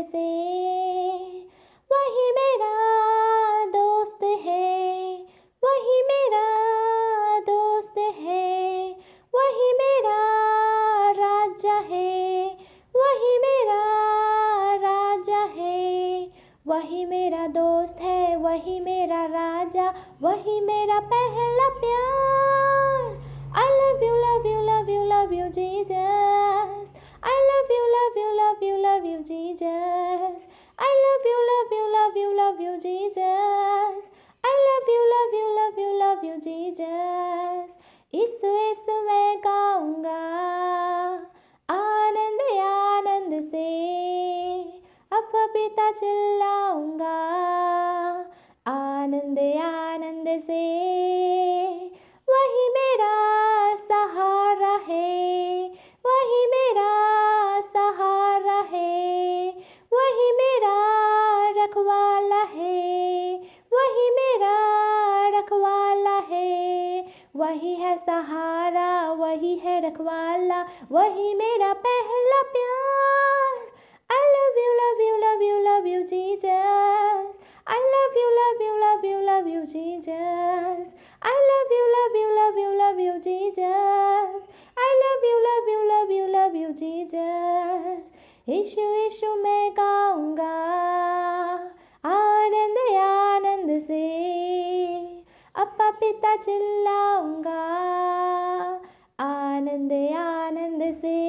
से। वही मेरा दोस्त है, वही मेरा दोस्त है, वही मेरा राजा है, वही मेरा राजा है। वही मेरा दोस्त है, वही मेरा राजा, वही मेरा पहला प्यार। I love you, love you, love you, love you, Jesus. I love you, love you, love you, love you, Jesus. I love you, love you, love you, love you, Jesus. I love you, love you, love you, love you, Jesus. यीशु यीशु मैं गाऊंगा आनंद आनंद से, अब पिता चिल्लाऊंगा आनंद आनंद से। वही मेरा सहारा है, वही मेरा सहारा है, वही मेरा रखवाला है, वही मेरा रखवाला है। वही है सहारा, वही है रखवाला, वही मेरा पहला प्यार। I love you, love you, love you, love you, Jesus. I love you, love you, love you, love you, Jesus. I love you, love you, love you, love you, Jesus. I love you, love you, love you, love you, Jesus. यीशु यीशु मैं गाऊंगा आनंद आनंद से, अपा पिता चिल्लाऊंगा आनंद आनंद से।